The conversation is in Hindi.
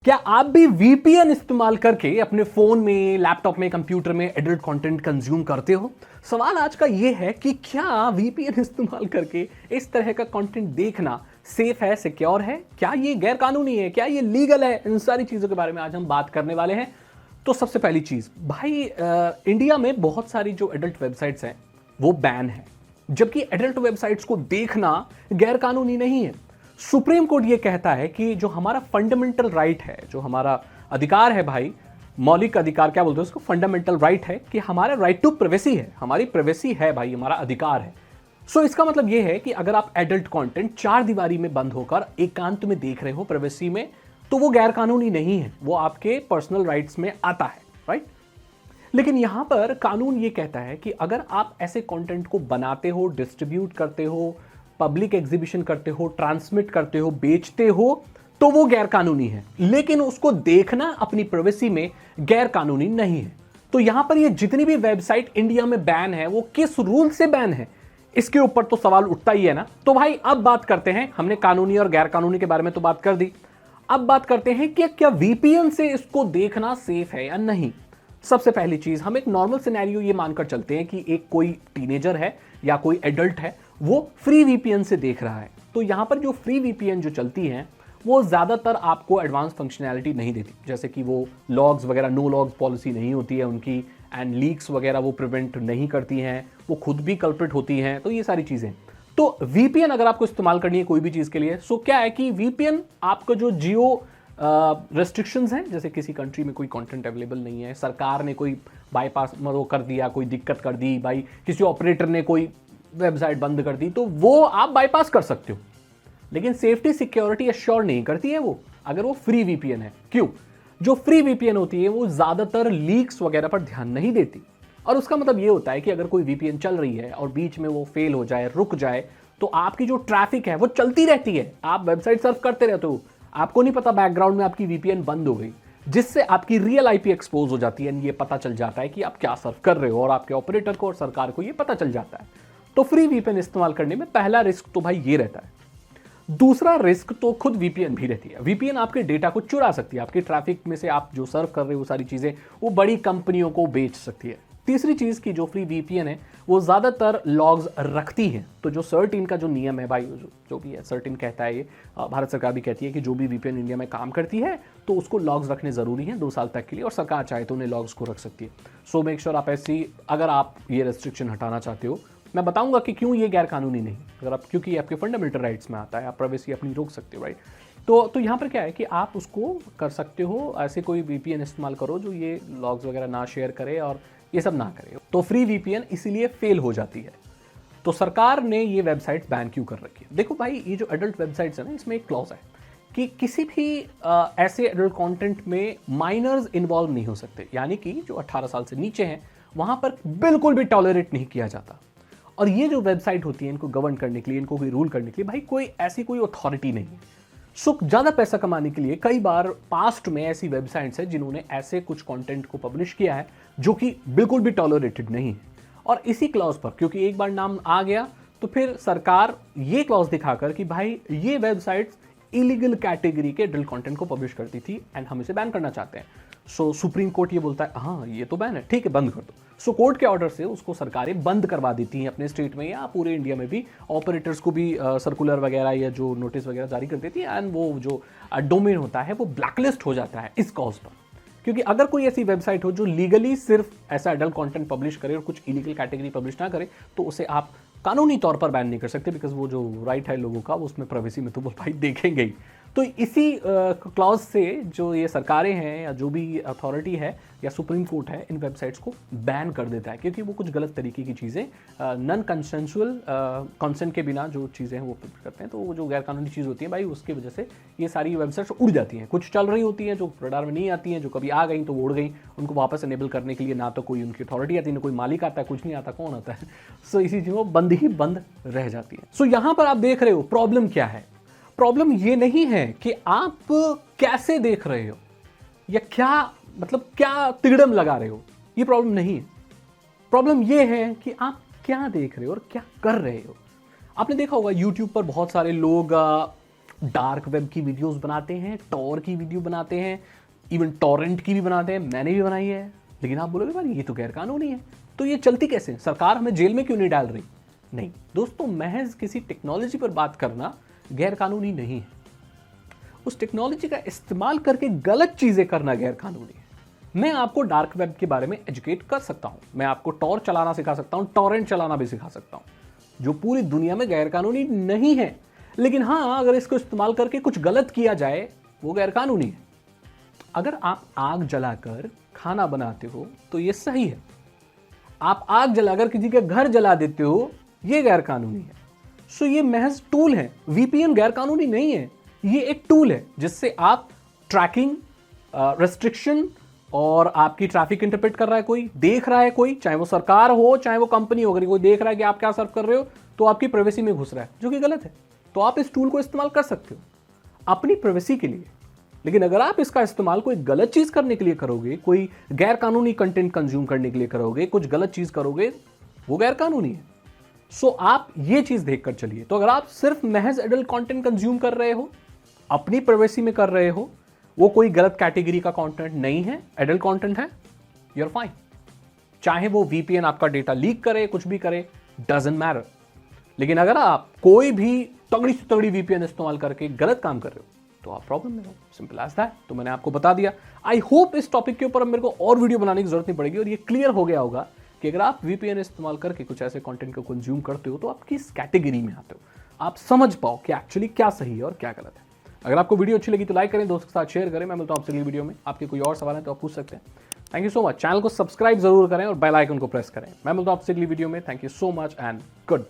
क्या आप भी वीपीएन इस्तेमाल करके अपने फोन में, लैपटॉप में, कंप्यूटर में एडल्ट कंटेंट कंज्यूम करते हो? सवाल आज का यह है कि क्या वीपीएन इस्तेमाल करके इस तरह का कंटेंट देखना सेफ है, सिक्योर है, क्या ये गैर कानूनी है, क्या ये लीगल है? इन सारी चीजों के बारे में आज हम बात करने वाले हैं। तो सबसे पहली चीज भाई, इंडिया में बहुत सारी जो एडल्ट वेबसाइट्स हैं वो बैन है, जबकि एडल्ट वेबसाइट्स को देखना गैर कानूनी नहीं है। सुप्रीम कोर्ट ये कहता है कि जो हमारा फंडामेंटल राइट है, जो हमारा अधिकार है भाई, मौलिक अधिकार क्या बोलते हैं उसको, फंडामेंटल राइट है कि हमारा राइट टू प्राइवेसी है, हमारी प्राइवेसी है भाई, हमारा अधिकार है। सो इसका मतलब ये है कि अगर आप एडल्ट कंटेंट चार दीवारी में बंद होकर एकांत में देख रहे हो प्राइवेसी में, तो वो गैर कानूनी नहीं है, वो आपके पर्सनल राइट्स में आता है, राइट। लेकिन यहां पर कानून ये कहता है कि अगर आप ऐसे कंटेंट को बनाते हो, डिस्ट्रीब्यूट करते हो, पब्लिक एग्जीबिशन करते हो, ट्रांसमिट करते हो, बेचते हो, तो वो गैर कानूनी है, लेकिन उसको देखना अपनी प्राइवेसी में गैर कानूनी नहीं है। तो यहां पर ये जितनी भी वेबसाइट इंडिया में बैन है, वो किस रूल से बैन है, इसके ऊपर तो सवाल उठता ही है ना। तो भाई अब बात करते हैं, हमने कानूनी और गैर कानूनी के बारे में तो बात कर दी, अब बात करते हैं कि क्या वीपीएन से इसको देखना सेफ है या नहीं। सबसे पहली चीज, हम एक नॉर्मल सिनेरियो ये मानकर चलते हैं कि एक कोई टीनेजर है या कोई एडल्ट है, वो फ्री वीपीएन से देख रहा है। तो यहां पर जो फ्री वीपीएन जो चलती हैं वो ज्यादातर आपको एडवांस फंक्शनैलिटी नहीं देती, जैसे कि वो लॉग्स वगैरह, नो लॉग्स पॉलिसी नहीं होती है उनकी, एंड लीक्स वगैरह वो प्रिवेंट नहीं करती हैं, वो खुद भी कल्प्रिट होती हैं। तो ये सारी चीजें, तो वीपीएन अगर आपको इस्तेमाल करनी है कोई भी चीज के लिए, सो क्या है कि वीपीएन आपका जो जियो रेस्ट्रिक्शंस हैं, जैसे किसी कंट्री में कोई कंटेंट अवेलेबल नहीं है, सरकार ने कोई बाईपास वो कर दिया, कोई दिक्कत कर दी भाई, किसी ऑपरेटर ने कोई वेबसाइट बंद कर दी, तो वो आप बाईपास कर सकते हो। लेकिन सेफ्टी सिक्योरिटी एश्योर नहीं करती है वो, अगर वो फ्री वीपीएन है। क्यों? जो फ्री वीपीएन होती है वो ज्यादातर लीक्स वगैरह पर ध्यान नहीं देती, और उसका मतलब ये होता है कि अगर कोई वीपीएन चल रही है और बीच में वो फेल हो जाए, रुक जाए, तो आपकी जो ट्रैफिक है वो चलती रहती है, आप वेबसाइट सर्फ करते रहते हो, आपको नहीं पता बैकग्राउंड में आपकी वीपीएन बंद हो गई, जिससे आपकी रियल आईपी एक्सपोज हो जाती है। ये पता चल जाता है कि आप क्या सर्फ कर रहे हो, और आपके ऑपरेटर को और सरकार को ये पता चल जाता है। तो फ्री वीपीएन इस्तेमाल करने में पहला रिस्क तो भाई ये रहता है। दूसरा रिस्क तो खुद वीपीएन भी रहती है। वीपीएन आपके डेटा को चुरा सकती है, आपके ट्रैफिक में से आप जो सर्व कर रहे हो वो सारी चीजें वो बड़ी कंपनियों को बेच सकती है। तीसरी चीज की जो फ्री वीपीएन है वो ज्यादातर लॉग्स रखती है। तो जो सर्टिन का जो नियम है भाई, जो भी है सर्टिन कहता है, ये भारत सरकार भी कहती है कि जो भी वीपीएन इंडिया में काम करती है तो उसको लॉग्स रखने जरूरी है 2 साल तक के लिए, और सरकार चाहे तो उन्हें लॉग्स को रख सकती है। सो मेक श्योर आप ऐसी, अगर आप ये रेस्ट्रिक्शन हटाना चाहते हो, मैं बताऊंगा कि क्यों ये गैर कानूनी नहीं, अगर आप, क्योंकि आपके फंडामेंटल राइट्स में आता है, आप प्राइवेसी अपनी रोक सकते हो, राइट। तो यहाँ पर क्या है कि आप उसको कर सकते हो, ऐसे कोई वीपीएन इस्तेमाल करो जो ये लॉग्स वगैरह ना शेयर करे और ये सब ना करे। तो फ्री वीपीएन इसीलिए फेल हो जाती है। तो सरकार ने ये वेबसाइट बैन क्यों कर रखी है? देखो भाई, ये जो एडल्ट वेबसाइट्स है ना, इसमें एक क्लॉज है कि किसी भी ऐसे एडल्ट कंटेंट में माइनर्स इन्वॉल्व नहीं हो सकते, यानी कि जो 18 साल से नीचे हैं वहां पर बिल्कुल भी टॉलरेट नहीं किया जाता। और ये जो वेबसाइट होती है, इनको गवर्न करने के लिए, इनको कोई रूल करने के लिए भाई कोई ऐसी कोई अथॉरिटी नहीं है। सो ज्यादा पैसा कमाने के लिए कई बार पास्ट में ऐसी वेबसाइट्स हैं जिन्होंने ऐसे कुछ कंटेंट को पब्लिश किया है जो कि बिल्कुल भी टॉलरेटेड नहीं है। और इसी क्लॉज पर, क्योंकि एक बार नाम आ गया, तो फिर सरकार ये क्लॉज दिखाकर कि भाई ये वेबसाइट्स इलीगल कैटेगरी के एडल्ट कंटेंट को पब्लिश करती थी एंड हम इसे बैन करना चाहते हैं। सो सुप्रीम कोर्ट ये बोलता है हाँ ये तो बैन है, ठीक है बंद कर दो। सो कोर्ट के ऑर्डर से उसको सरकारें बंद करवा देती हैं अपने स्टेट में या पूरे इंडिया में भी, ऑपरेटर्स को भी सर्कुलर वगैरह या जो नोटिस वगैरह जारी कर देती है, एंड वो जो डोमेन होता है वो ब्लैकलिस्ट हो जाता है इस कॉज पर। क्योंकि अगर कोई ऐसी वेबसाइट हो जो लीगली सिर्फ ऐसा एडल्ट कंटेंट पब्लिश करे और कुछ इलीगल कैटेगरी पब्लिश ना करे, तो उसे आप कानूनी तौर पर बैन नहीं कर सकते, बिकॉज वो जो राइट है लोगों का, उसमें प्राइवेसी में तो वो भाई देखेंगे ही। तो इसी क्लॉज से जो ये सरकारें हैं या जो भी अथॉरिटी है या सुप्रीम कोर्ट है, इन वेबसाइट्स को बैन कर देता है, क्योंकि वो कुछ गलत तरीके की चीज़ें, नॉन कंसेंसुअल कंसेंट के बिना जो चीज़ें हैं वो करते हैं। तो वो जो गैर कानूनी चीज़ होती है भाई, उसकी वजह से ये सारी वेबसाइट्स उड़ जाती हैं। कुछ चल रही होती हैं जो रडार में नहीं आती हैं, जो कभी आ गई तो वो उड़ गई, उनको वापस एनेबल करने के लिए ना तो कोई उनकी अथॉरिटी आती है, ना कोई मालिक आता है, कुछ नहीं आता, कौन आता है। सो इसी चीज़ वो बंद ही बंद रह जाती है। सो यहाँ पर आप देख रहे हो प्रॉब्लम क्या है। प्रॉब्लम ये नहीं है कि आप कैसे देख रहे हो या क्या, मतलब क्या तिगड़म लगा रहे हो, ये प्रॉब्लम नहीं है। प्रॉब्लम ये है कि आप क्या देख रहे हो और क्या कर रहे हो। आपने देखा होगा यूट्यूब पर बहुत सारे लोग डार्क वेब की वीडियोस बनाते हैं, टॉर की वीडियो बनाते हैं, इवन टॉरेंट की भी बनाते हैं, मैंने भी बनाई है। लेकिन आप बोलोगे भाई ये तो गैर कानूनी है, तो ये चलती कैसे? सरकार हमें जेल में क्यों नहीं डाल रही? नहीं दोस्तों, महज किसी टेक्नोलॉजी पर बात करना गैर कानूनी नहीं है, उस टेक्नोलॉजी का इस्तेमाल करके गलत चीजें करना गैर कानूनी है। मैं आपको डार्क वेब के बारे में एजुकेट कर सकता हूं, मैं आपको टॉर चलाना सिखा सकता हूं, टॉरेंट चलाना भी सिखा सकता हूं, जो पूरी दुनिया में गैर कानूनी नहीं है। लेकिन हां, अगर इसको इस्तेमाल करके कुछ गलत किया जाए वो गैर कानूनी है। अगर आप आग जलाकर खाना बनाते हो तो ये सही है, आप आग जलाकर किसी का घर जला देते हो ये गैर कानूनी है। सो ये महज टूल है, वीपीएन गैर कानूनी नहीं है, ये एक टूल है जिससे आप ट्रैकिंग, रेस्ट्रिक्शन और आपकी ट्रैफिक इंटरप्रेट कर रहा है, कोई देख रहा है, कोई चाहे वो सरकार हो चाहे वो कंपनी हो, अगर कोई देख रहा है कि आप क्या सर्व कर रहे हो तो आपकी प्राइवेसी में घुस रहा है, जो कि गलत है। तो आप इस टूल को इस्तेमाल कर सकते हो अपनी प्राइवेसी के लिए। लेकिन अगर आप इसका इस्तेमाल कोई गलत चीज करने के लिए करोगे, कोई गैर कानूनी कंटेंट कंज्यूम करने के लिए करोगे, कुछ गलत चीज करोगे, वो गैर कानूनी है। सो आप ये चीज देखकर चलिए। तो अगर आप सिर्फ महज एडल्ट कंटेंट कंज्यूम कर रहे हो, अपनी प्राइवेसी में कर रहे हो, वो कोई गलत कैटेगरी का कंटेंट नहीं है, एडल्ट कंटेंट है, यू आर फाइन। चाहे वो वीपीएन आपका डेटा लीक करे, कुछ भी करे, डजंट मैटर। लेकिन अगर आप कोई भी तगड़ी से तगड़ी वीपीएन इस्तेमाल करके गलत काम कर रहे हो तो आप प्रॉब्लम में हो, सिंपल एज दैट। तो मैंने आपको बता दिया। आई होप इस टॉपिक के ऊपर मेरे को और वीडियो बनाने की जरूरत नहीं पड़ेगी और ये क्लियर हो गया होगा कि अगर आप वीपीएन इस्तेमाल करके कुछ ऐसे कंटेंट को कंज्यूम करते हो तो आप किस कैटेगरी में आते हो, आप समझ पाओ कि एक्चुअली क्या सही है और क्या गलत है। अगर आपको वीडियो अच्छी लगी तो लाइक करें, दोस्तों के साथ शेयर करें। मैं मिलता हूं आपसे अगली वीडियो में। आपके कोई और सवाल है तो आप पूछ सकते हैं। Thank you so much. Channel को सब्सक्राइब जरूर करें और बेल आइकन को प्रेस करें। मैं मिलता हूं आपसे अगली वीडियो में। Thank you so much and good